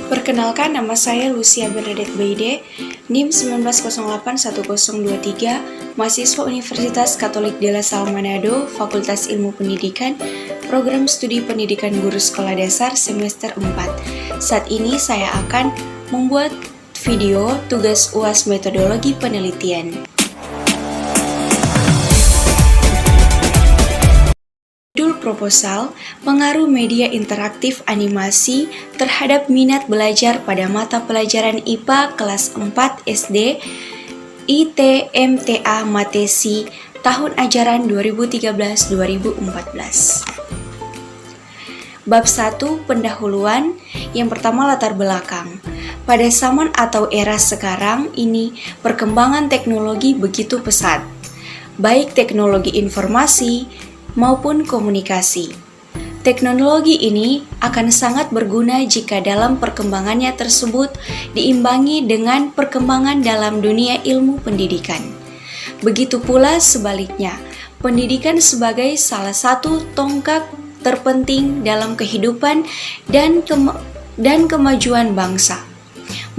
Perkenalkan, nama saya Lucia Bernadette Beide, NIM 19081023, mahasiswa Universitas Katolik de la Salle Manado, Fakultas Ilmu Pendidikan, Program Studi Pendidikan Guru Sekolah Dasar semester 4. Saat ini saya akan membuat video tugas UAS metodologi penelitian. Judul proposal, pengaruh media interaktif animasi terhadap minat belajar pada mata pelajaran IPA kelas 4 SD ITMTA Matesi tahun ajaran 2013-2014. Bab 1, pendahuluan. Yang pertama, latar belakang. Pada zaman atau era sekarang ini, perkembangan teknologi begitu pesat, baik teknologi informasi maupun komunikasi. Teknologi ini akan sangat berguna jika dalam perkembangannya tersebut diimbangi dengan perkembangan dalam dunia ilmu pendidikan. Begitu pula sebaliknya, pendidikan sebagai salah satu tonggak terpenting dalam kehidupan dan kemajuan bangsa.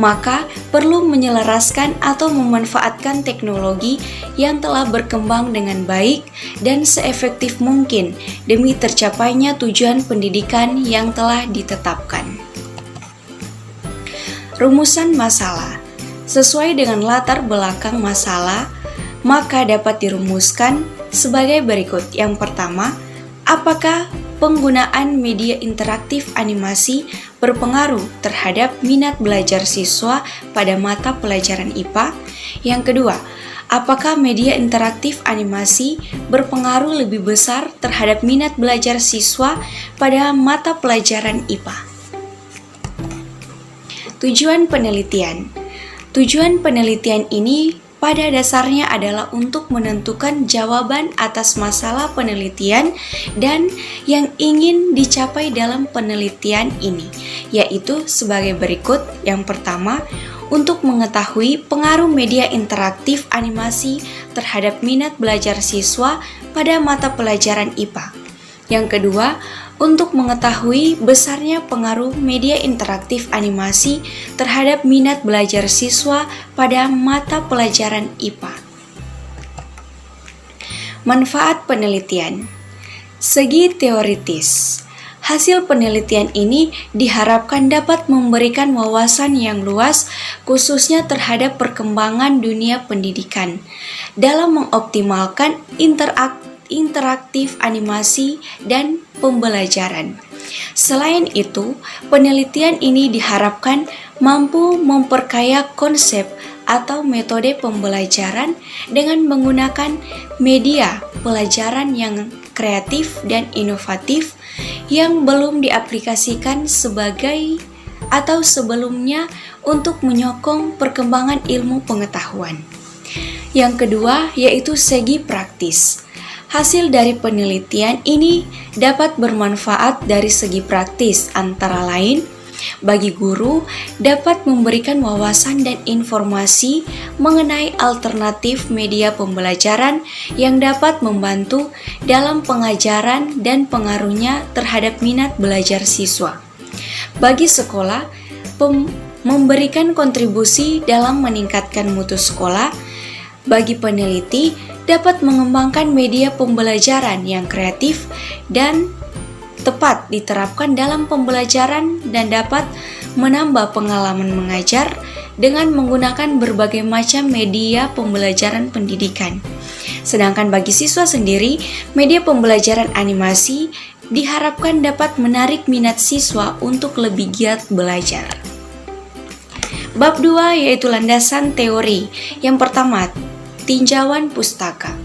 Maka perlu menyelaraskan atau memanfaatkan teknologi yang telah berkembang dengan baik dan seefektif mungkin demi tercapainya tujuan pendidikan yang telah ditetapkan. Rumusan masalah. Sesuai dengan latar belakang masalah, maka dapat dirumuskan sebagai berikut. Yang pertama, apakah penggunaan media interaktif animasi berpengaruh terhadap minat belajar siswa pada mata pelajaran IPA? Yang kedua, apakah media interaktif animasi berpengaruh lebih besar terhadap minat belajar siswa pada mata pelajaran IPA? Tujuan penelitian. Tujuan penelitian ini pada dasarnya adalah untuk menentukan jawaban atas masalah penelitian dan yang ingin dicapai dalam penelitian ini, yaitu sebagai berikut. Yang pertama, untuk mengetahui pengaruh media interaktif animasi terhadap minat belajar siswa pada mata pelajaran IPA. Yang kedua, untuk mengetahui besarnya pengaruh media interaktif animasi terhadap minat belajar siswa pada mata pelajaran IPA. Manfaat penelitian. Segi teoritis. Hasil penelitian ini diharapkan dapat memberikan wawasan yang luas khususnya terhadap perkembangan dunia pendidikan dalam mengoptimalkan interaktif animasi dan pembelajaran. Selain itu, penelitian ini diharapkan mampu memperkaya konsep atau metode pembelajaran dengan menggunakan media pelajaran yang kreatif dan inovatif yang belum diaplikasikan sebelumnya untuk menyokong perkembangan ilmu pengetahuan. Yang kedua, yaitu segi praktis. Hasil dari penelitian ini dapat bermanfaat dari segi praktis, antara lain bagi guru dapat memberikan wawasan dan informasi mengenai alternatif media pembelajaran yang dapat membantu dalam pengajaran dan pengaruhnya terhadap minat belajar siswa. Bagi sekolah, memberikan kontribusi dalam meningkatkan mutu sekolah. Bagi peneliti, dapat mengembangkan media pembelajaran yang kreatif dan tepat diterapkan dalam pembelajaran dan dapat menambah pengalaman mengajar dengan menggunakan berbagai macam media pembelajaran pendidikan. Sedangkan bagi siswa sendiri, media pembelajaran animasi diharapkan dapat menarik minat siswa untuk lebih giat belajar. Bab 2, yaitu landasan teori. Yang pertama, tinjauan pustaka.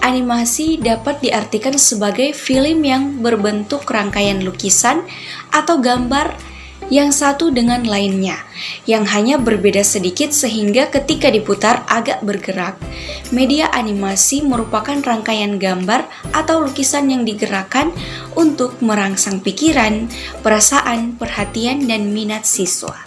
Animasi dapat diartikan sebagai film yang berbentuk rangkaian lukisan atau gambar yang satu dengan lainnya, yang hanya berbeda sedikit sehingga ketika diputar agak bergerak. Media animasi merupakan rangkaian gambar atau lukisan yang digerakkan untuk merangsang pikiran, perasaan, perhatian, dan minat siswa.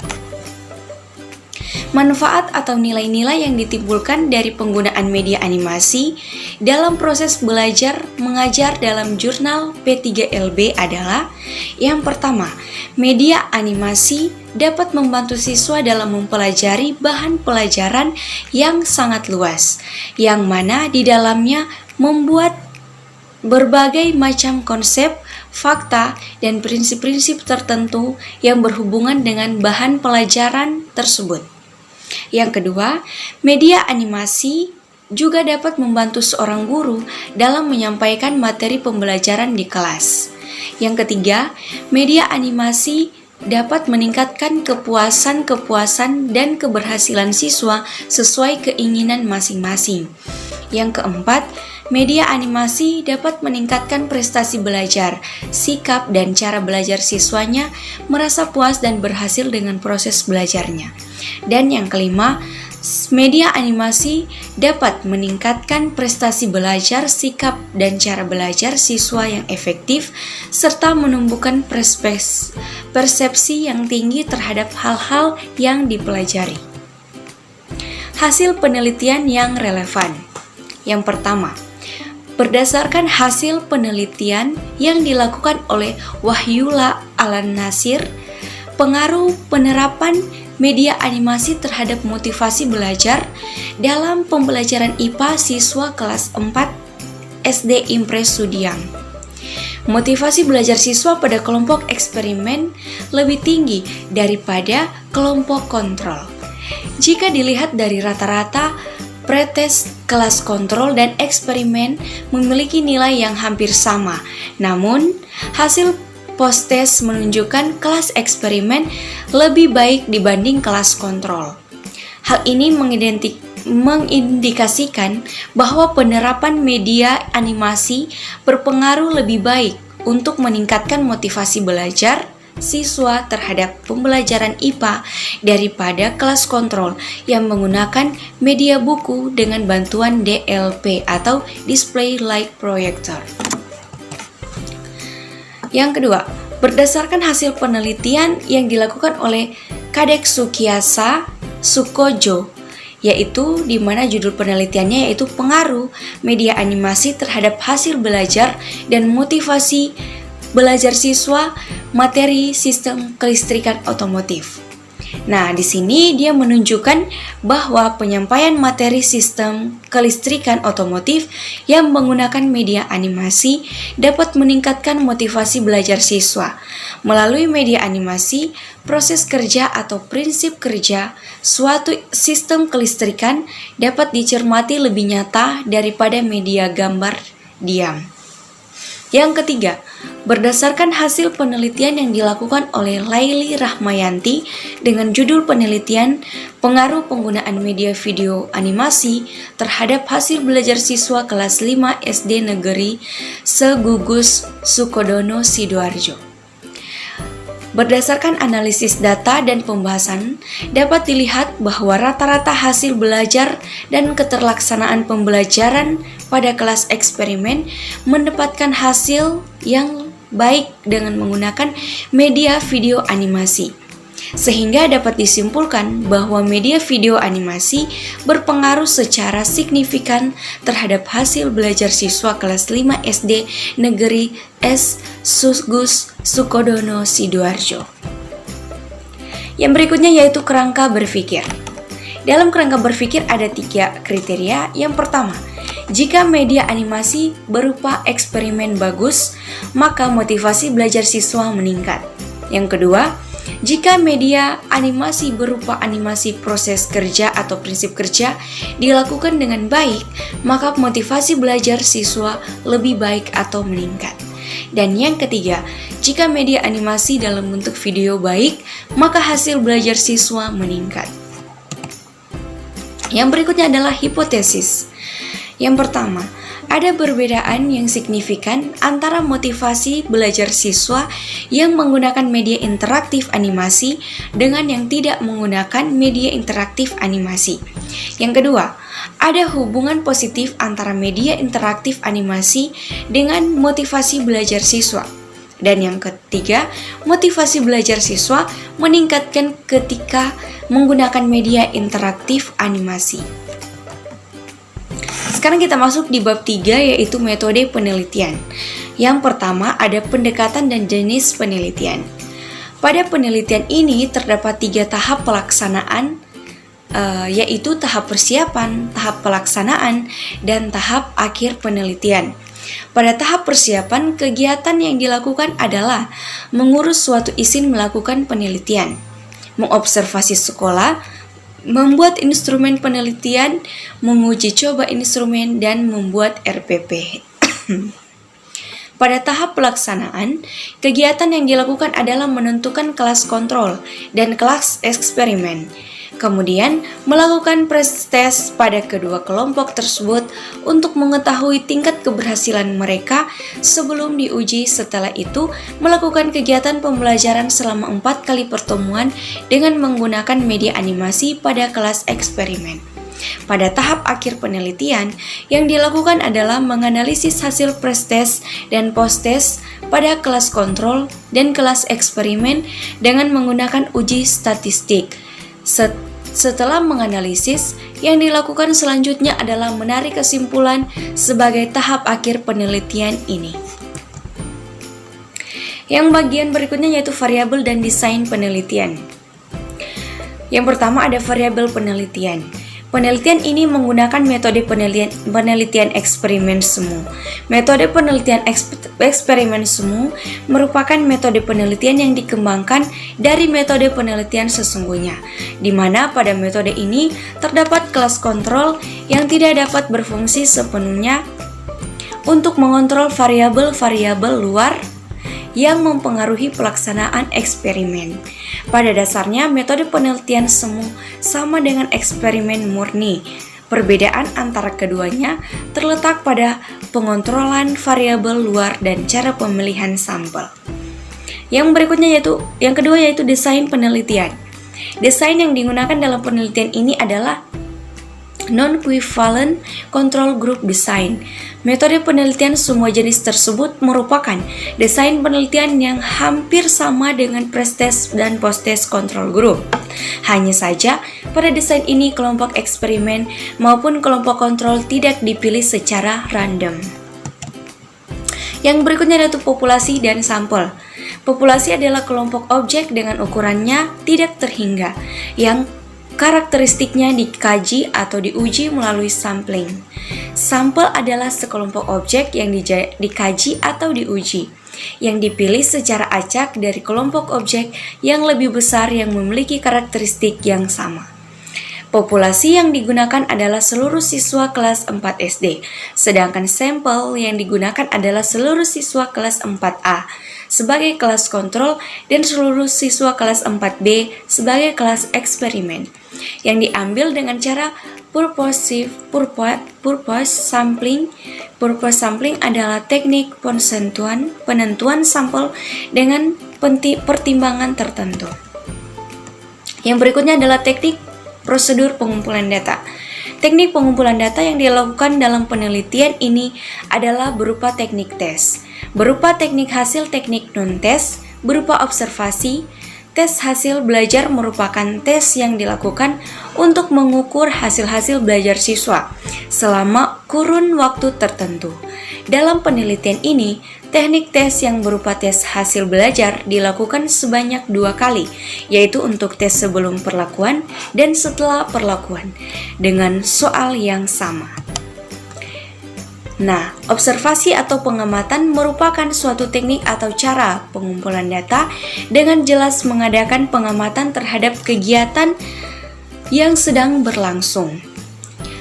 Manfaat atau nilai-nilai yang ditimbulkan dari penggunaan media animasi dalam proses belajar mengajar dalam jurnal P3LB adalah: yang pertama, media animasi dapat membantu siswa dalam mempelajari bahan pelajaran yang sangat luas, yang mana di dalamnya membuat berbagai macam konsep, fakta, dan prinsip-prinsip tertentu yang berhubungan dengan bahan pelajaran tersebut. Yang kedua, media animasi juga dapat membantu seorang guru dalam menyampaikan materi pembelajaran di kelas. Yang ketiga, media animasi dapat meningkatkan kepuasan dan keberhasilan siswa sesuai keinginan masing-masing. Yang keempat, media animasi dapat meningkatkan prestasi belajar, sikap dan cara belajar siswanya merasa puas dan berhasil dengan proses belajarnya. Dan yang kelima, media animasi dapat meningkatkan prestasi belajar, sikap dan cara belajar siswa yang efektif, serta menumbuhkan persepsi yang tinggi terhadap hal-hal yang dipelajari. Hasil penelitian yang relevan. Yang pertama, berdasarkan hasil penelitian yang dilakukan oleh Wahyula Al-Nasir, pengaruh penerapan media animasi terhadap motivasi belajar dalam pembelajaran IPA siswa kelas 4 SD Impres Sudiang. Motivasi belajar siswa pada kelompok eksperimen lebih tinggi daripada kelompok kontrol. Jika dilihat dari rata-rata, pretest kelas kontrol dan eksperimen memiliki nilai yang hampir sama. Namun, hasil post-test menunjukkan kelas eksperimen lebih baik dibanding kelas kontrol. Hal ini mengindikasikan bahwa penerapan media animasi berpengaruh lebih baik untuk meningkatkan motivasi belajar siswa terhadap pembelajaran IPA daripada kelas kontrol yang menggunakan media buku dengan bantuan DLP atau Display Light Projector. Yang kedua, berdasarkan hasil penelitian yang dilakukan oleh Kadek Sukiasa Sukojo, yaitu di mana judul penelitiannya yaitu pengaruh media animasi terhadap hasil belajar dan motivasi belajar siswa materi sistem kelistrikan otomotif. Nah, di sini dia menunjukkan bahwa penyampaian materi sistem kelistrikan otomotif yang menggunakan media animasi dapat meningkatkan motivasi belajar siswa. Melalui media animasi, proses kerja atau prinsip kerja suatu sistem kelistrikan dapat dicermati lebih nyata daripada media gambar diam. Yang ketiga, berdasarkan hasil penelitian yang dilakukan oleh Laili Rahmayanti dengan judul penelitian pengaruh penggunaan media video animasi terhadap hasil belajar siswa kelas 5 SD Negeri Segugus Sukodono Sidoarjo. Berdasarkan analisis data dan pembahasan, dapat dilihat bahwa rata-rata hasil belajar dan keterlaksanaan pembelajaran pada kelas eksperimen mendapatkan hasil yang baik dengan menggunakan media video animasi. Sehingga dapat disimpulkan bahwa media video animasi berpengaruh secara signifikan terhadap hasil belajar siswa kelas 5 SD Negeri S. Sugus Sukodono Sidoarjo. Yang berikutnya yaitu kerangka berpikir. Dalam kerangka berpikir ada 3 kriteria. Yang pertama, jika media animasi berupa eksperimen bagus, maka motivasi belajar siswa meningkat. Yang kedua, jika media animasi berupa animasi proses kerja atau prinsip kerja dilakukan dengan baik, maka motivasi belajar siswa lebih baik atau meningkat. Dan yang ketiga, jika media animasi dalam bentuk video baik, maka hasil belajar siswa meningkat. Yang berikutnya adalah hipotesis. Yang pertama, ada perbedaan yang signifikan antara motivasi belajar siswa yang menggunakan media interaktif animasi dengan yang tidak menggunakan media interaktif animasi. Yang kedua, ada hubungan positif antara media interaktif animasi dengan motivasi belajar siswa. Dan yang ketiga, motivasi belajar siswa meningkatkan ketika menggunakan media interaktif animasi. Sekarang kita masuk di bab 3, yaitu metode penelitian. Yang pertama ada pendekatan dan jenis penelitian. Pada penelitian ini terdapat 3 tahap pelaksanaan, yaitu tahap persiapan, tahap pelaksanaan, dan tahap akhir penelitian. Pada tahap persiapan, kegiatan yang dilakukan adalah mengurus suatu izin melakukan penelitian, mengobservasi sekolah, membuat instrumen penelitian, menguji coba instrumen, dan membuat RPP. Pada tahap pelaksanaan, kegiatan yang dilakukan adalah menentukan kelas kontrol dan kelas eksperimen. Kemudian, melakukan pretest pada kedua kelompok tersebut untuk mengetahui tingkat keberhasilan mereka sebelum diuji. Setelah itu, melakukan kegiatan pembelajaran selama 4 kali pertemuan dengan menggunakan media animasi pada kelas eksperimen. Pada tahap akhir penelitian, yang dilakukan adalah menganalisis hasil pretest dan post-test pada kelas kontrol dan kelas eksperimen dengan menggunakan uji statistik. Setelah menganalisis, yang dilakukan selanjutnya adalah menarik kesimpulan sebagai tahap akhir penelitian ini. Yang bagian berikutnya yaitu variabel dan desain penelitian. Yang pertama ada variabel penelitian. Penelitian ini menggunakan metode penelitian eksperimen semu. Metode penelitian eksperimen semu merupakan metode penelitian yang dikembangkan dari metode penelitian sesungguhnya, di mana pada metode ini terdapat kelas kontrol yang tidak dapat berfungsi sepenuhnya untuk mengontrol variabel-variabel luar yang mempengaruhi pelaksanaan eksperimen. Pada dasarnya, metode penelitian semu sama dengan eksperimen murni. Perbedaan antara keduanya terletak pada pengontrolan variabel luar dan cara pemilihan sampel. Yang berikutnya yang kedua yaitu desain penelitian. Desain yang digunakan dalam penelitian ini adalah non-equivalent control group design. Metode penelitian semua jenis tersebut merupakan desain penelitian yang hampir sama dengan pretest dan post-test control group. Hanya saja, pada desain ini kelompok eksperimen maupun kelompok kontrol tidak dipilih secara random. Yang berikutnya yaitu populasi dan sampel. Populasi adalah kelompok objek dengan ukurannya tidak terhingga, yang karakteristiknya dikaji atau diuji melalui sampling. Sampel adalah sekelompok objek yang dikaji atau diuji, yang dipilih secara acak dari kelompok objek yang lebih besar yang memiliki karakteristik yang sama. Populasi yang digunakan adalah seluruh siswa kelas 4 SD, sedangkan sampel yang digunakan adalah seluruh siswa kelas 4A sebagai kelas kontrol dan seluruh siswa kelas 4B sebagai kelas eksperimen, yang diambil dengan cara purpose sampling. Purpose sampling adalah teknik penentuan sampel dengan pertimbangan tertentu. Yang berikutnya adalah teknik prosedur pengumpulan data. Teknik pengumpulan data yang dilakukan dalam penelitian ini adalah berupa teknik tes, berupa teknik hasil teknik non-tes, berupa observasi. Tes hasil belajar merupakan tes yang dilakukan untuk mengukur hasil-hasil belajar siswa selama kurun waktu tertentu. Dalam penelitian ini, teknik tes yang berupa tes hasil belajar dilakukan sebanyak 2 kali, yaitu untuk tes sebelum perlakuan dan setelah perlakuan, dengan soal yang sama. Nah, observasi atau pengamatan merupakan suatu teknik atau cara pengumpulan data dengan jelas mengadakan pengamatan terhadap kegiatan yang sedang berlangsung.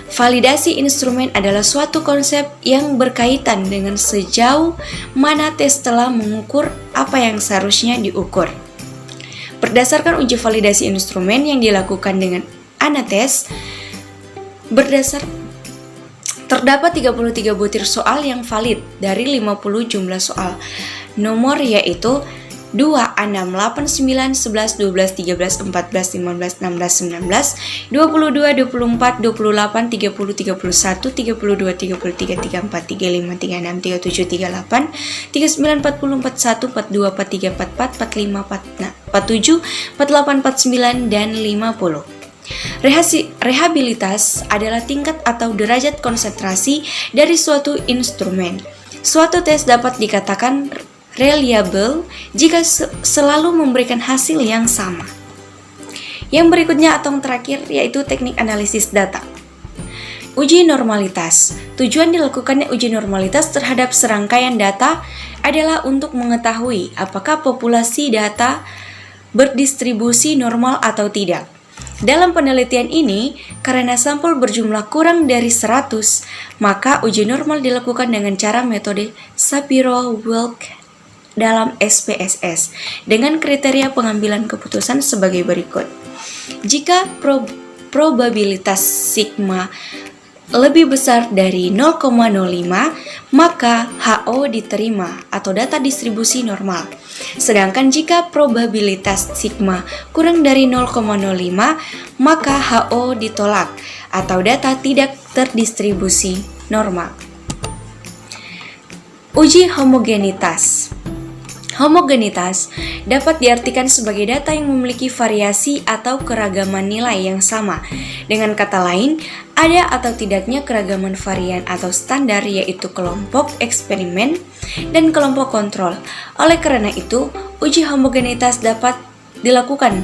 Validasi instrumen adalah suatu konsep yang berkaitan dengan sejauh mana tes telah mengukur apa yang seharusnya diukur. Berdasarkan uji validasi instrumen yang dilakukan dengan ANATES, terdapat 33 butir soal yang valid dari 50 jumlah soal. Nomor yaitu 2, 6, 8, 9, 11, 12, 13, 14, 15, 16, 17, 22, 24, 28, 30, 31, 32, 33, 34, 35, 36, 37, 38, 39, 40, 41, 42, 43, 44, 45, 47, 48, 49, dan 50. Rehabilitas adalah tingkat atau derajat konsentrasi dari suatu instrumen. Suatu tes dapat dikatakan reliable jika selalu memberikan hasil yang sama. Yang berikutnya atau yang terakhir yaitu teknik analisis data. Uji normalitas. Tujuan dilakukannya uji normalitas terhadap serangkaian data adalah untuk mengetahui apakah populasi data berdistribusi normal atau tidak. Dalam penelitian ini, karena sampel berjumlah kurang dari 100, maka uji normal dilakukan dengan cara metode Shapiro-Wilk dalam SPSS dengan kriteria pengambilan keputusan sebagai berikut. Jika probabilitas sigma lebih besar dari 0,05, maka HO diterima atau data distribusi normal. Sedangkan jika probabilitas sigma kurang dari 0,05, maka HO ditolak atau data tidak terdistribusi normal. Uji homogenitas. Homogenitas dapat diartikan sebagai data yang memiliki variasi atau keragaman nilai yang sama. Dengan kata lain, ada atau tidaknya keragaman varian atau standar, yaitu kelompok eksperimen dan kelompok kontrol. Oleh karena itu, uji homogenitas dapat dilakukan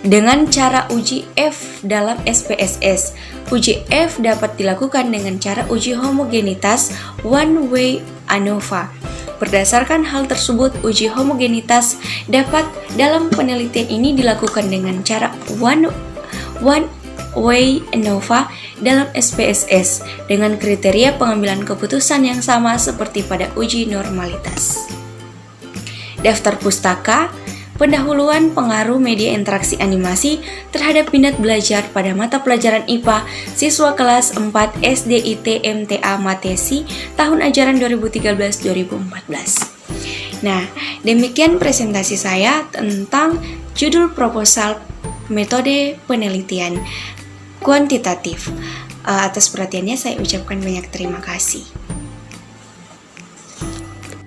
dengan cara uji F dalam SPSS. Uji F dapat dilakukan dengan cara uji homogenitas one-way ANOVA. Berdasarkan hal tersebut, uji homogenitas dapat dalam penelitian ini dilakukan dengan cara one-way ANOVA dalam SPSS dengan kriteria pengambilan keputusan yang sama seperti pada uji normalitas. Daftar pustaka. Pendahuluan pengaruh media interaksi animasi terhadap minat belajar pada mata pelajaran IPA siswa kelas 4 SDIT MTA Matesi tahun ajaran 2013-2014. Nah, demikian presentasi saya tentang judul proposal metode penelitian kuantitatif. Atas perhatiannya saya ucapkan banyak terima kasih.